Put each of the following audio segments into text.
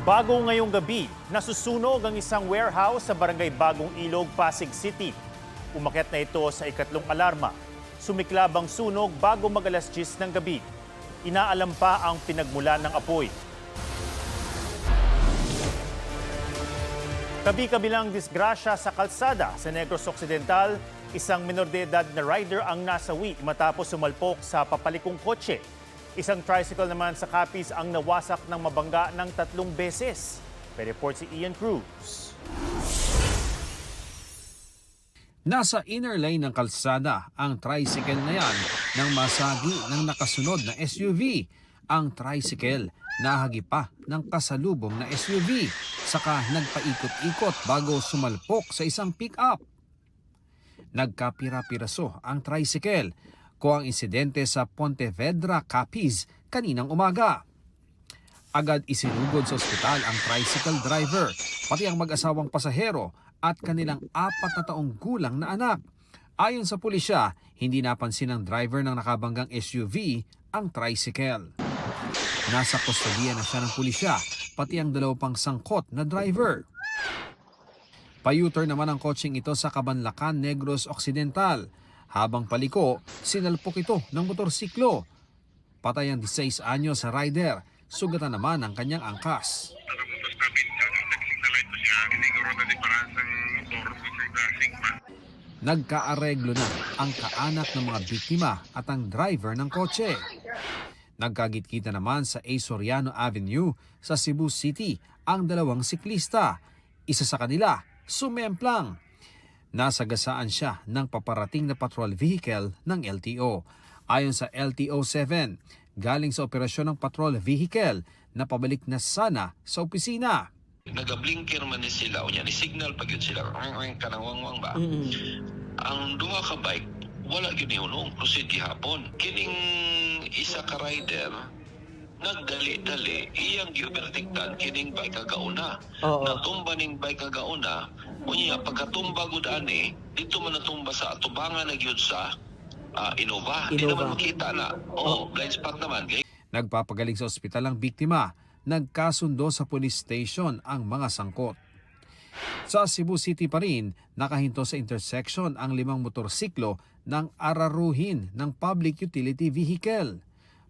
Bago ngayong gabi, nasusunog ang isang warehouse sa barangay Bagong Ilog, Pasig City. Umakyat na ito sa ikatlong alarma. Sumiklab ang sunog bago mag-alas 10 ng gabi. Inaalam pa ang pinagmulan ng apoy. Kabi-kabilang disgrasya sa kalsada sa Negros Occidental, isang menor de edad na rider ang nasawi matapos sumalpok sa papalikong kotse. Isang tricycle naman sa Capiz ang nawasak ng mabangga ng 3 beses. May report si Ian Cruz. Nasa inner lane ng kalsada ang tricycle na yan nang masagi ng nakasunod na SUV. Ang tricycle nahagi pa ng kasalubong na SUV, saka nagpaikot-ikot bago sumalpok sa isang pick-up. Nagkapira-piraso ang tricycle ko ang insidente sa Pontevedra, Capiz kaninang umaga. Agad isinugod sa ospital ang tricycle driver, pati ang mag-asawang pasahero at kanilang 4 na taong gulang na anak. Ayon sa pulisya, hindi napansin ng driver ng nakabanggang SUV ang tricycle. Nasa kustodiya na siya ng pulisya, pati ang 2 pang sangkot na driver. Pa-U-turn naman ang kotseng ito sa Cabanlacan, Negros Occidental. Habang paliko, sinalpok ito ng motorsiklo. Patay ang 16 anyos sa rider, sugatan naman ang kanyang angkas. Nagkaareglo na ang kaanak ng mga biktima at ang driver ng kotse. Nagkagit-kita naman sa A. Soriano Avenue sa Cebu City ang 2 siklista. Isa sa kanila, sumemplang. Nasagasaan siya ng paparating na patrol vehicle ng LTO. Ayon sa LTO-7, galing sa operasyon ng patrol vehicle na pabalik na sana sa opisina. Nagablinker man ni sila, o yan, signal pag yun sila, kanangwangwang ba? Ang 2 ka bike, wala yun yung proceed gihapon. Kining isa ka rider, nagdali-dali, iyang giubertiktan, kining bike kagauna. Natumba ning bike kagauna, unya pagkatumba gudaan dito man natumba sa atubangan na gyud sa Innova. Di naman makita na. Blind spot naman. Nagpapagaling sa ospital ang biktima. Nagkasundo sa police station ang mga sangkot. Sa Cebu City pa rin, nakahinto sa intersection ang 5 motorsiklo ng araruhin ng public utility vehicle.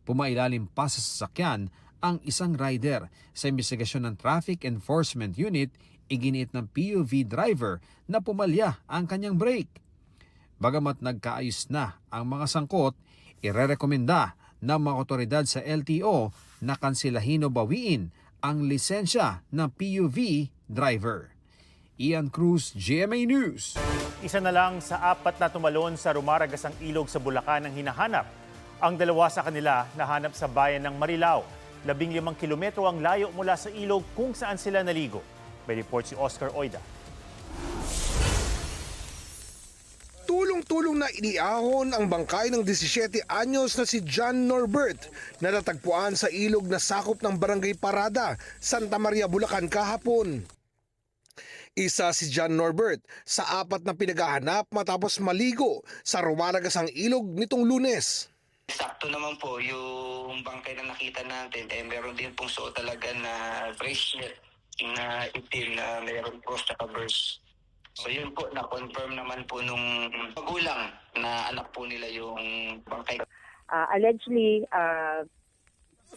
Pumailalim pa sa sasakyan ang isang rider. Sa investigasyon ng Traffic Enforcement Unit, iginiit ng PUV driver na pumalya ang kanyang brake. Bagamat nagkaayos na ang mga sangkot, irerekomenda ng mga otoridad sa LTO na kansilahin o bawiin ang lisensya ng PUV driver. Ian Cruz, GMA News. Isa na lang sa 4 na tumalon sa rumaragasang ilog sa Bulacan ang hinahanap. Ang 2 sa kanila nahanap sa bayan ng Marilao. 15 kilometro ang layo mula sa ilog kung saan sila naligo. May report si Oscar Oida. Tulong-tulong na iniahon ang bangkay ng 17 anyos na si John Norbert na natagpuan sa ilog na sakop ng Barangay Parada, Santa Maria, Bulacan kahapon. Isa si John Norbert sa 4 na pinaghahanap matapos maligo sa rumaragasang ilog nitong Lunes. Sakto naman po yung bangkay na nakita natin. Meron din pong suot talaga na bracelet na itim na mayroon po sa covers. So yun po, na-confirm naman po nung magulang na anak po nila yung bangkay. Allegedly,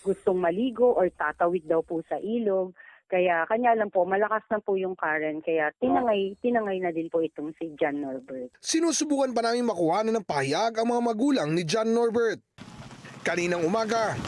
gustong maligo or tatawid daw po sa ilog. Kaya kanya lang po, malakas na po yung current. Kaya tinangay na din po itong si John Norbert. Sinusubukan pa namin makuha ng pahayag ang mga magulang ni John Norbert. Kaninang umaga,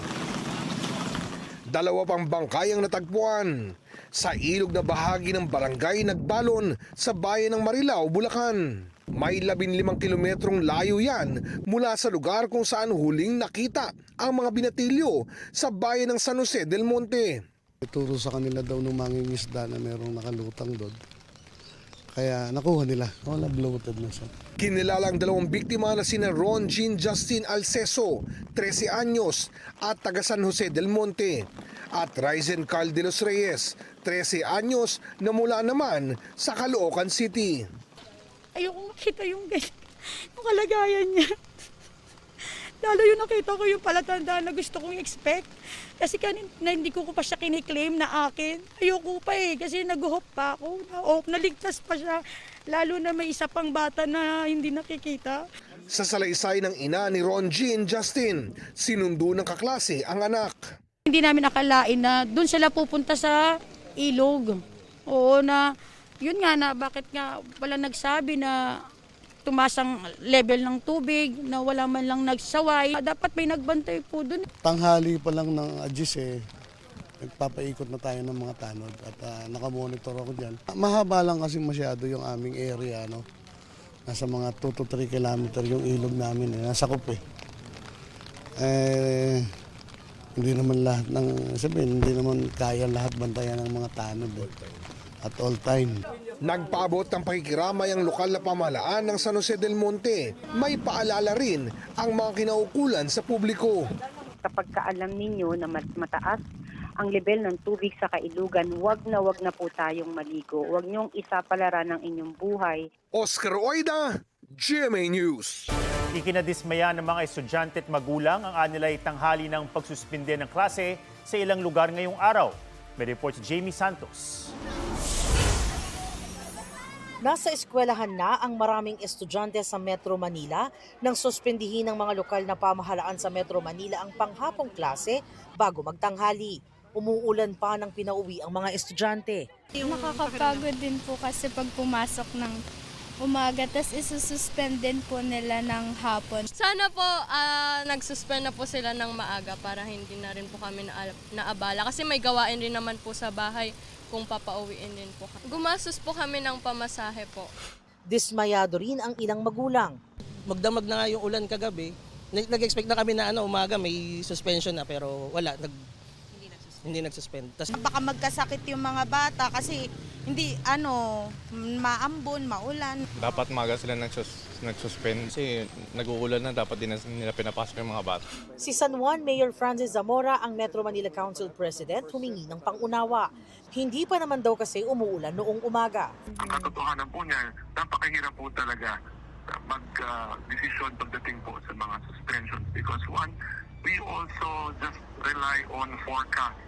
2 pang bangkay ang natagpuan sa ilog na bahagi ng barangay Nagbalon sa bayan ng Marilao, Bulacan. May 15 kilometrong layo yan mula sa lugar kung saan huling nakita ang mga binatilyo sa bayan ng San Jose del Monte. Ituro sa kanila daw ng mangingisda na merong nakalutang doon. Kaya nakuha nila. Bloated na siya. Kinilala ang 2 biktima na sina Ron Jean Justin Alceso, 13 anyos at taga San Jose del Monte, at Ryzen Carl de los Reyes, 13 anyos na mula naman sa Caloocan City. Ayoko makita yung kalagayan niya. Lalo yung nakita ko yung palatandaan na gusto kong expect. Kasi kanina hindi ko pa siya kiniklaim na akin. Ayoko pa kasi nag-hope pa ako. Naligtas pa siya. Lalo na may isa pang bata na hindi nakikita. Sa salaysay ng ina ni Ron Jean Justin, sinundo ng kaklase ang anak. Hindi namin akalain na doon sila pupunta sa ilog. Oo na, yun nga na bakit nga wala nagsabi na tumaas ang level ng tubig, na wala man lang nagsaway. Dapat may nagbantay po doon. Tanghali pa lang ng Agis nagpapaikot na tayo ng mga tanod at nakamonitor ako dyan. Mahaba lang kasi masyado yung aming area, no? Nasa mga 2 to 3 kilometer yung ilog namin, nasa kup hindi naman lahat hindi naman kaya lahat bantayan ng mga tanod at all time. Nagpaabot ng pakikiramay ang lokal na pamahalaan ng San Jose del Monte. May paalala rin ang mga kinaukulan sa publiko. Kapag kaalam ninyo na mataas ang level ng tubig sa kailugan, wag na po tayong maligo. Wag niyong isapalaran ng inyong buhay. Oscar Oida, GMA News. Ikinadismaya ng mga estudyante at magulang ang anilay tanghali ng pagsuspinde ng klase sa ilang lugar ngayong araw. May report si Jamie Santos. Nasa eskwelahan na ang maraming estudyante sa Metro Manila nang suspendihin ng mga lokal na pamahalaan sa Metro Manila ang panghapong klase bago magtanghali. Umuulan pa nang pinauwi ang mga estudyante. Nakakapagod din po kasi pag pumasok ng umaga, tas isususpend din po nila ng hapon. Sana po nagsuspend na po sila ng maaga para hindi na rin po kami naabala. Kasi may gawain rin naman po sa bahay kung papauwiin din po. Gumastos po kami ng pamasahe po. Dismayado rin ang ilang magulang. Magdamag na nga yung ulan kagabi. Nag-expect na kami na umaga may suspension na pero wala. Hindi nagsuspend. Baka magkasakit yung mga bata kasi hindi maambon, maulan. Dapat maga sila nagsuspend kasi nag-uulan na, dapat din nila pinapasok yung mga bata. Si San Juan Mayor Francis Zamora, ang Metro Manila Council President, humingi ng pangunawa. Hindi pa naman daw kasi umuulan noong umaga. Ang katotohanan po niya, napakahirap po talaga mag-desisyon pagdating po sa mga suspensions because one, we also just rely on forecast.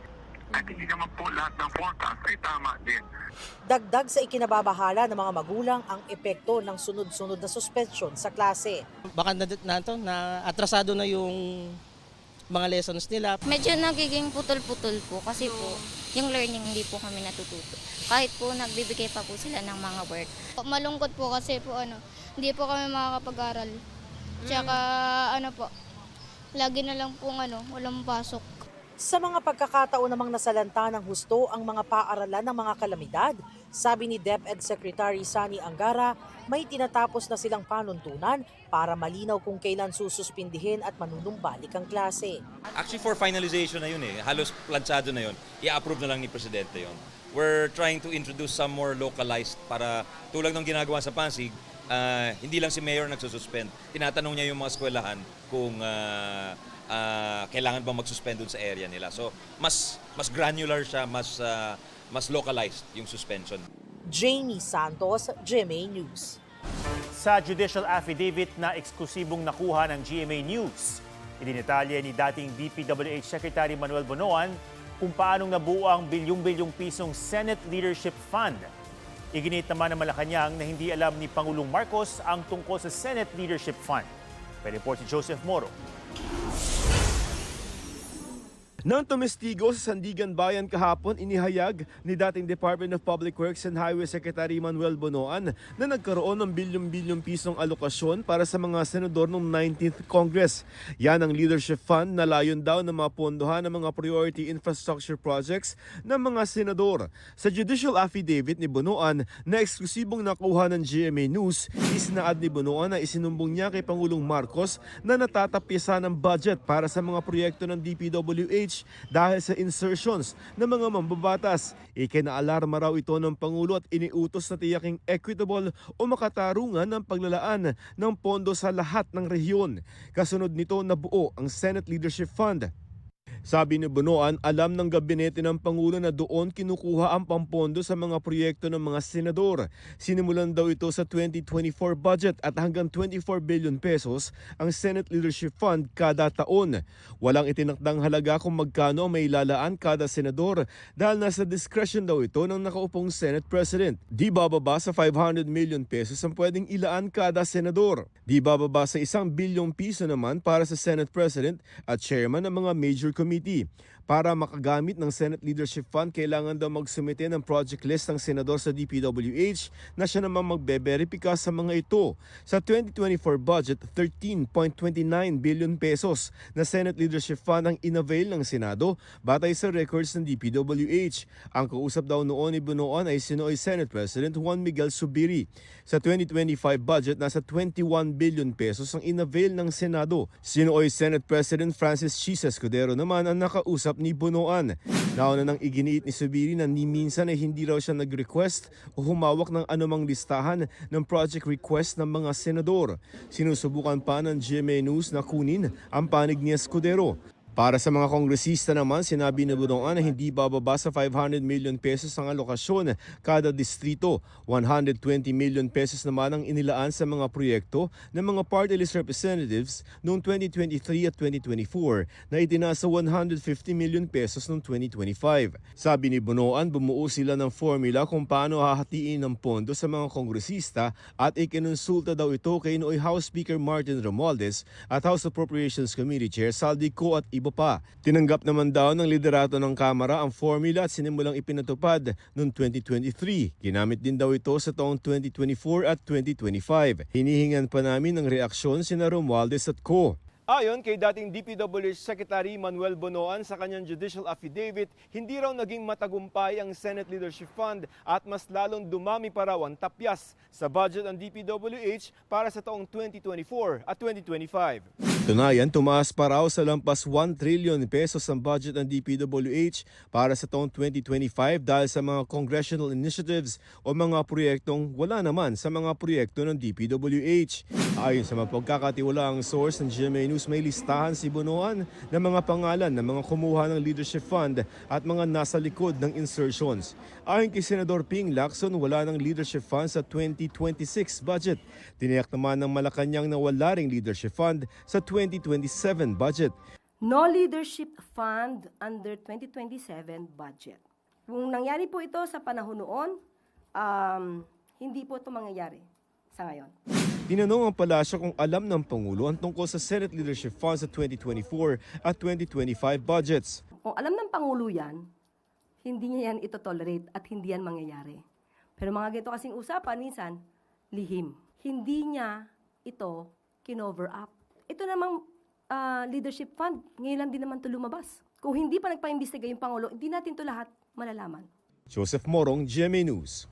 At hindi naman po lahat ng forecast ay tama din. Dagdag sa ikinababahala ng mga magulang ang epekto ng sunod-sunod na suspension sa klase. Baka na atrasado na yung mga lessons nila. Medyo nagiging putol-putol po kasi po yung learning hindi po kami natututo. Kahit po nagbibigay pa po sila ng mga work. Malungkot po kasi po hindi po kami makakapag-aral. Tsaka lagi na lang po walang pasok. Sa mga pagkakataon namang nasalanta ng husto ang mga paaralan ng mga kalamidad, sabi ni DepEd Secretary Sani Angara, may tinatapos na silang panuntunan para malinaw kung kailan sususpindihin at manunumbalik ang klase. Actually for finalization na yun halos planchado na yun, i-approve na lang ni Presidente yun. We're trying to introduce some more localized para tulad ng ginagawa sa Pasig, hindi lang si Mayor nagsususpend. Tinatanong niya yung mga eskwelahan kung kailangan bang mag-suspend dun sa area nila. So, mas granular siya, mas localized yung suspension. Jamie Santos, GMA News. Sa judicial affidavit na eksklusibong nakuha ng GMA News, idinitalye ni dating DPWH Secretary Manuel Bonoan kung paanong nabuo ang bilyong-bilyong pisong Senate Leadership Fund. Iginit naman ng Malacanang na hindi alam ni Pangulong Marcos ang tungkol sa Senate Leadership Fund. May report si Joseph Moro. Nang tumestigo sa Sandigan Bayan kahapon, inihayag ni dating Department of Public Works and Highway Secretary Manuel Bonoan na nagkaroon ng bilyong-bilyong pisong alokasyon para sa mga senador noong 19th Congress. Yan ang leadership fund na layon daw na mapondohan ng mga priority infrastructure projects ng mga senador. Sa judicial affidavit ni Bonoan na eksklusibong nakuha ng GMA News, isinaad ni Bonoan na isinumbong niya kay Pangulong Marcos na natatapyasan ng budget para sa mga proyekto ng DPWH dahil sa insertions ng mga mambabatas. Ikinaalarma raw ito ng Pangulo at iniutos na tiyaking equitable o makatarungan ng paglalaan ng pondo sa lahat ng rehiyon. Kasunod nito nabuo ang Senate Leadership Fund. Sabi ni Bonoan, alam ng gabinete ng Pangulo na doon kinukuha ang pampondo sa mga proyekto ng mga senador. Sinimulan daw ito sa 2024 budget at hanggang 24 billion pesos ang Senate Leadership Fund kada taon. Walang itinakdang halaga kung magkano ang may lalaan kada senador dahil nasa discretion daw ito ng nakaupong Senate President. Di bababa sa 500 million pesos ang pwedeng ilaan kada senador. Di bababa sa 1 bilyong piso naman para sa Senate President at chairman ng mga major committee. Para makagamit ng Senate Leadership Fund, kailangan daw magsumite ng project list ng senador sa DPWH na siya naman magbe-verifika sa mga ito. Sa 2024 budget, 13.29 billion pesos na Senate Leadership Fund ang inavail ng Senado batay sa records ng DPWH. Ang kausap daw noon ni Bonoan ay sinoy Senate President Juan Miguel Zubiri. Sa 2025 budget, nasa 21 billion pesos ang inavail ng Senado. Sinoy Senate President Francis Chis Escudero naman ang nakausap ni Bonoan. Nauna nang iginiit ni Zubiri na ni minsan ay hindi raw siya nag-request o humawak ng anumang listahan ng project request ng mga senador. Sinusubukan pa ng GMA News na kunin ang panig ni Escudero. Para sa mga kongresista naman, sinabi ni Bonoan na hindi bababa sa 500 million pesos ang alokasyon kada distrito. 120 million pesos naman ang inilaan sa mga proyekto ng mga party list representatives noong 2023 at 2024 na itinasa 150 million pesos noong 2025. Sabi ni Bonoan, bumuo sila ng formula kung paano hahatiin ng pondo sa mga kongresista at ikinonsulta daw ito kay nooy House Speaker Martin Romualdez at House Appropriations Committee Chair Saldi Co at iba pa. Tinanggap naman daw ng liderato ng Kamara ang formula at sinimulang ipinatupad noong 2023. Ginamit din daw ito sa taong 2024 at 2025. Hinihingan pa namin ng reaksyon sina Romualdez at Co. Ayon kay dating DPWH Secretary Manuel Bonoan sa kanyang judicial affidavit, hindi raw naging matagumpay ang Senate Leadership Fund at mas lalong dumami pa raw ang tapyas sa budget ng DPWH para sa taong 2024 at 2025. Tunayan, tumaas pa raw sa lampas 1 trillion pesos ang budget ng DPWH para sa taong 2025 dahil sa mga congressional initiatives o mga proyektong wala naman sa mga proyekto ng DPWH. Ayon sa mapagkakatiwalaang source ng GMA News, may listahan si Bonoan ng mga pangalan ng mga kumuha ng Leadership Fund at mga nasa likod ng insertions. Ayon kay Senador Ping Lacson, wala ng Leadership Fund sa 2026 budget. Tiniyak naman ng Malacanang na wala ring Leadership Fund sa 2027 budget. No Leadership Fund under 2027 budget. Kung nangyari po ito sa panahon noon, hindi po ito mangyayari sa ngayon. Tinanong ang palasyo kung alam ng Pangulo ang tungkol sa Senate Leadership Fund sa 2024 at 2025 budgets. Kung alam ng Pangulo yan, hindi niya yan ito-tolerate at hindi yan mangyayari. Pero mga ganito kasing usapan, minsan, lihim. Hindi niya ito kinover up. Ito namang leadership fund, ngayon lang din naman ito lumabas. Kung hindi pa nagpa-imbestiga yung Pangulo, hindi natin ito lahat malalaman. Joseph Morong, GMA News.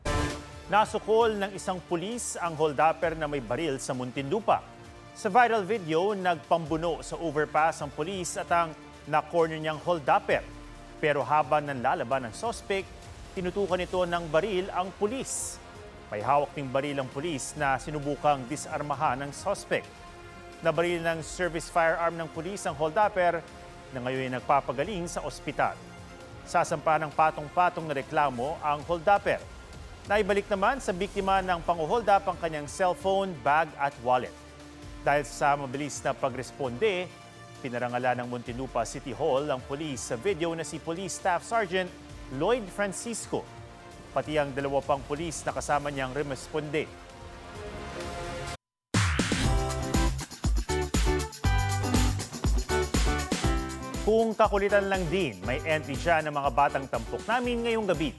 Nasukol ng isang pulis ang holdupper na may baril sa Muntinlupa. Sa viral video, nagpambuno sa overpass ang pulis at ang na-corner niyang holdupper. Pero habang nanlalaban ng suspect, tinutukan nito ng baril ang pulis. May hawak ng baril ang pulis na sinubukang disarmahan ng suspect. Nabaril ng service firearm ng pulis ang holdupper na ngayon ay nagpapagaling sa ospital. Sasampa ng patong-patong na reklamo ang holdupper. Naibalik naman sa biktima ng pang-hold up ang kanyang cellphone, bag at wallet. Dahil sa mabilis na pagresponde, pinarangalan ng Muntinlupa City Hall ang pulis sa video na si Police Staff Sergeant Lloyd Francisco. Pati ang dalawa pang pulis na kasama niyang rumesponde. Kung kakulitan lang din, may entry siya ng mga batang tampok namin ngayong gabi.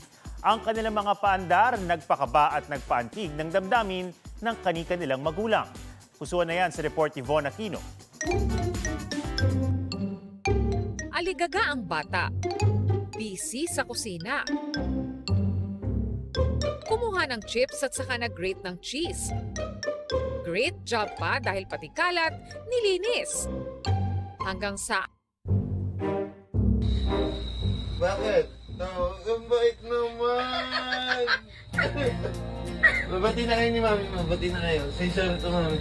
Ang kanilang mga paandar, nagpakaba at nagpaantig ng damdamin ng kani-kanilang magulang. Pusuan na yan sa report ni Von Aquino. Aligaga ang bata. Busy sa kusina. Kumuha ng chips at saka nag-grate ng cheese. Great job pa dahil pati kalat, nilinis. Hanggang sa... Bakit? Ang bait naman! Babati na kayo ni Mami mo. Babati na kayo. Say sorry to Mami.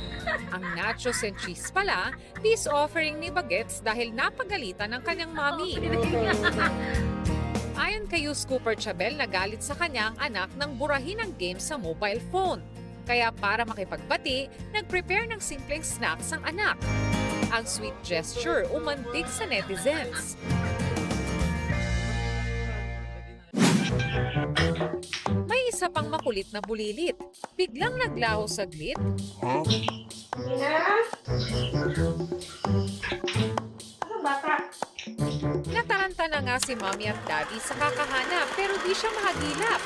Ang nachos and cheese pala, peace offering ni Bagets dahil napagalitan ng kanyang mami. Ayon kay Yus Cooper Chabel, nagalit sa kanya ang anak ng burahin ng game sa mobile phone. Kaya para makipagbati, nag-prepare ng simpleng snacks ang anak. Ang sweet gesture umantig sa netizens. May isa pang makulit na bulilit. Biglang naglaho saglit. Nataranta na nga si Mommy at Daddy sa kakahanap pero di siya mahagilap.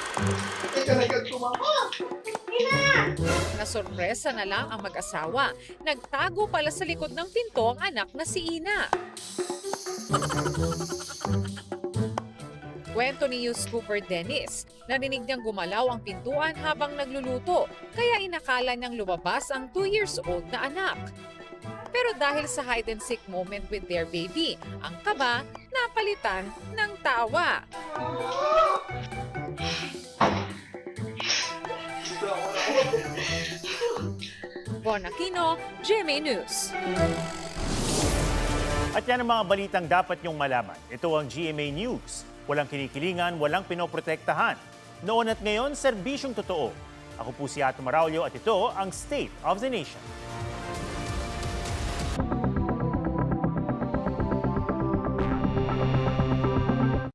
Nasorpresa na lang ang mag-asawa. Nagtago pala sa likod ng pinto ang anak na si Ina. Kwento ni Yus Cooper Dennis, narinig niyang gumalaw ang pintuan habang nagluluto, kaya inakala niyang lumabas ang 2 years old na anak. Pero dahil sa hide and seek moment with their baby, ang kaba napalitan ng tawa. Bon Aquino, GMA News. At yan ang mga balitang dapat niyong malaman. Ito ang GMA News. Walang kinikilingan, walang pinoprotektahan. Noon at ngayon, serbisyong totoo. Ako po si Ato Maraulio at ito ang State of the Nation.